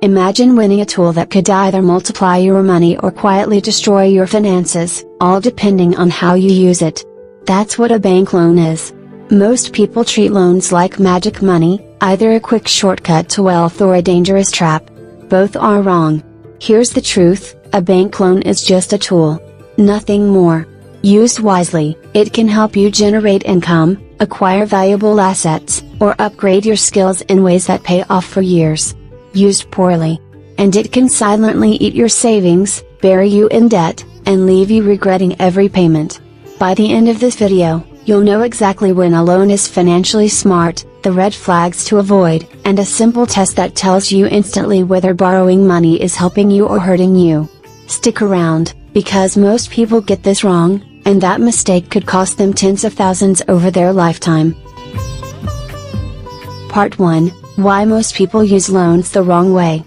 Imagine winning a tool that could either multiply your money or quietly destroy your finances, all depending on how you use it. That's what a bank loan is. Most people treat loans like magic money, either a quick shortcut to wealth or a dangerous trap. Both are wrong. Here's the truth, a bank loan is just a tool. Nothing more. Used wisely, it can help you generate income, acquire valuable assets, or upgrade your skills in ways that pay off for years. Used poorly, and it can silently eat your savings, bury you in debt, and leave you regretting every payment. By the end of this video, you'll know exactly when a loan is financially smart, the red flags to avoid, and a simple test that tells you instantly whether borrowing money is helping you or hurting you. Stick around, because most people get this wrong, and that mistake could cost them tens of thousands over their lifetime. Part 1, Why most people use loans the wrong way.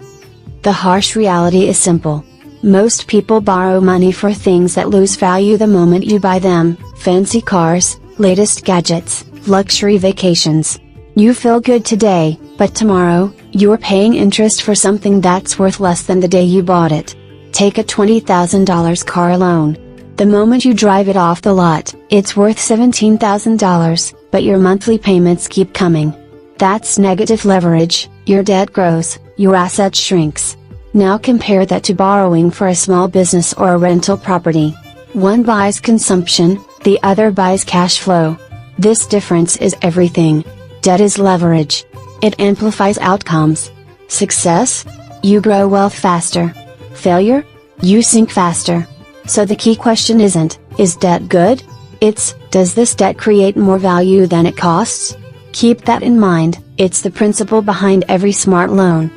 The harsh reality is simple. Most people borrow money for things that lose value the moment you buy them: fancy cars, latest gadgets, luxury vacations. You feel good today, but tomorrow, you're paying interest for something that's worth less than the day you bought it. Take a $20,000 car loan. The moment you drive it off the lot, it's worth $17,000, but your monthly payments keep coming. That's negative leverage. Your debt grows, your asset shrinks. Now compare that to borrowing for a small business or a rental property. One buys consumption, the other buys cash flow. This difference is everything. Debt is leverage. It amplifies outcomes. Success? You grow wealth faster. Failure? You sink faster. So the key question isn't, is debt good? It's, does this debt create more value than it costs? Keep that in mind, it's the principle behind every smart loan.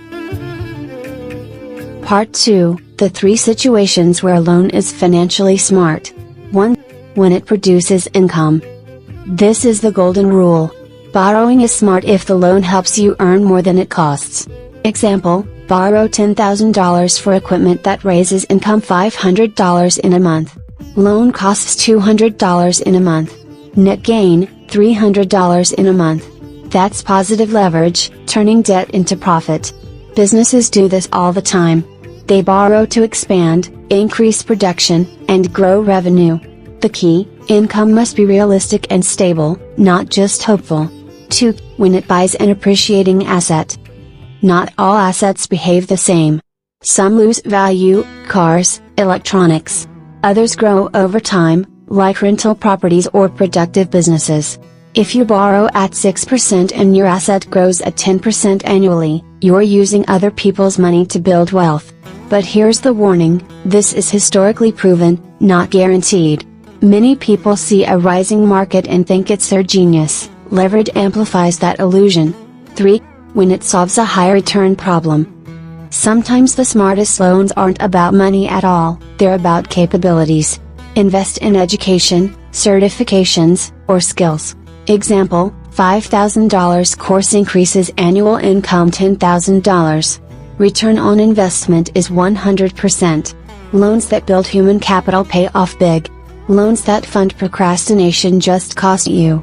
Part 2, The 3 situations where a loan is financially smart. 1. When it produces income. This is the golden rule. Borrowing is smart if the loan helps you earn more than it costs. Example, borrow $10,000 for equipment that raises income $500 in a month. Loan costs $200 in a month. Net gain, $300 in a month. That's positive leverage, turning debt into profit. Businesses do this all the time. They borrow to expand, increase production, and grow revenue. The key, income must be realistic and stable, not just hopeful. 2. When it buys an appreciating asset. Not all assets behave the same. Some lose value, cars, electronics. Others grow over time, like rental properties or productive businesses. If you borrow at 6% and your asset grows at 10% annually, you're using other people's money to build wealth. But here's the warning, this is historically proven, not guaranteed. Many people see a rising market and think it's their genius. Leverage amplifies that illusion. 3. When it solves a high return problem. Sometimes the smartest loans aren't about money at all, they're about capabilities. Invest in education, certifications, or skills. Example, $5,000 course increases annual income $10,000. Return on investment is 100%. Loans that build human capital pay off big. Loans that fund procrastination just cost you.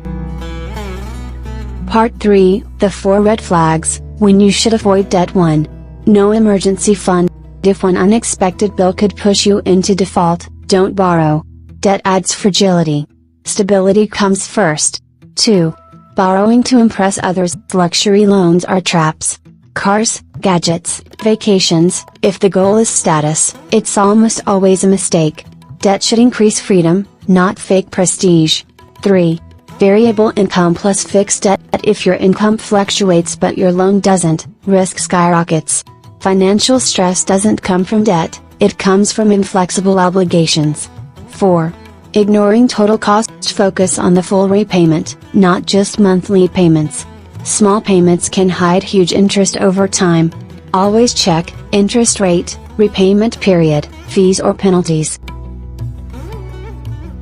Part 3, The 4 Red Flags, When You Should Avoid Debt. 1. No emergency fund. If one unexpected bill could push you into default, don't borrow. Debt adds fragility. Stability comes first. 2. Borrowing to impress others. Luxury loans are traps. Cars, gadgets, vacations, if the goal is status, it's almost always a mistake. Debt should increase freedom, not fake prestige. 3. Variable income plus fixed debt. If your income fluctuates but your loan doesn't, risk skyrockets. Financial stress doesn't come from debt, it comes from inflexible obligations. 4. Ignoring total cost. Focus on the full repayment, not just monthly payments. Small payments can hide huge interest over time. Always check interest rate, repayment period, fees or penalties.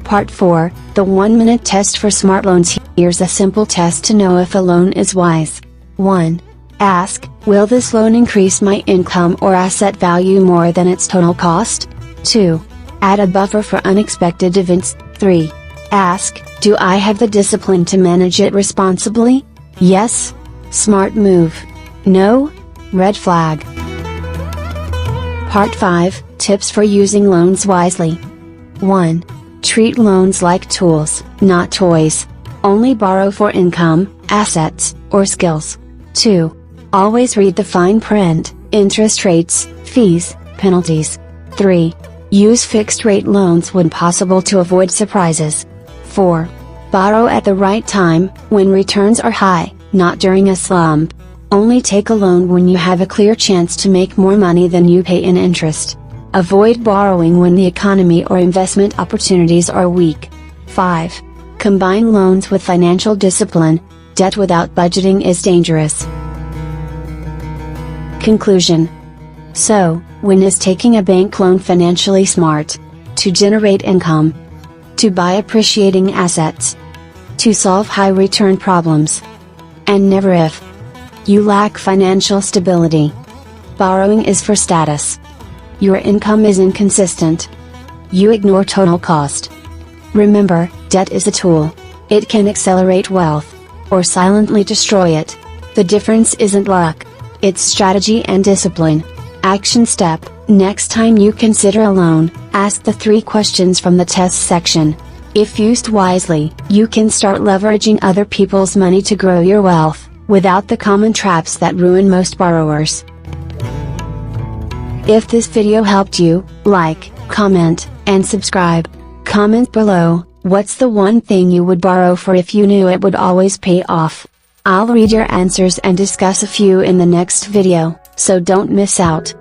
Part 4, The 1-minute test for smart loans. Here's a simple test to know if a loan is wise. 1. Ask, will this loan increase my income or asset value more than its total cost? 2. Add a buffer for unexpected events. 3. Ask, do I have the discipline to manage it responsibly? Yes? Smart move. No? Red flag. Part 5, Tips for using loans wisely. 1. Treat loans like tools, not toys. Only borrow for income, assets, or skills. 2. Always read the fine print, interest rates, fees, penalties. 3. Use fixed-rate loans when possible to avoid surprises. 4. Borrow at the right time, when returns are high, not during a slump. Only take a loan when you have a clear chance to make more money than you pay in interest. Avoid borrowing when the economy or investment opportunities are weak. 5. Combine loans with financial discipline. Debt without budgeting is dangerous. Conclusion. So, when is taking a bank loan financially smart? To generate income. To buy appreciating assets. To solve high return problems. And never if you lack financial stability. Borrowing is for status. Your income is inconsistent. You ignore total cost. Remember, debt is a tool. It can accelerate wealth, or silently destroy it. The difference isn't luck. It's strategy and discipline. Action step: next time you consider a loan, ask the 3 questions from the test section. If used wisely, you can start leveraging other people's money to grow your wealth, without the common traps that ruin most borrowers. If this video helped you, like, comment, and subscribe. Comment below, what's the one thing you would borrow for if you knew it would always pay off? I'll read your answers and discuss a few in the next video, so don't miss out.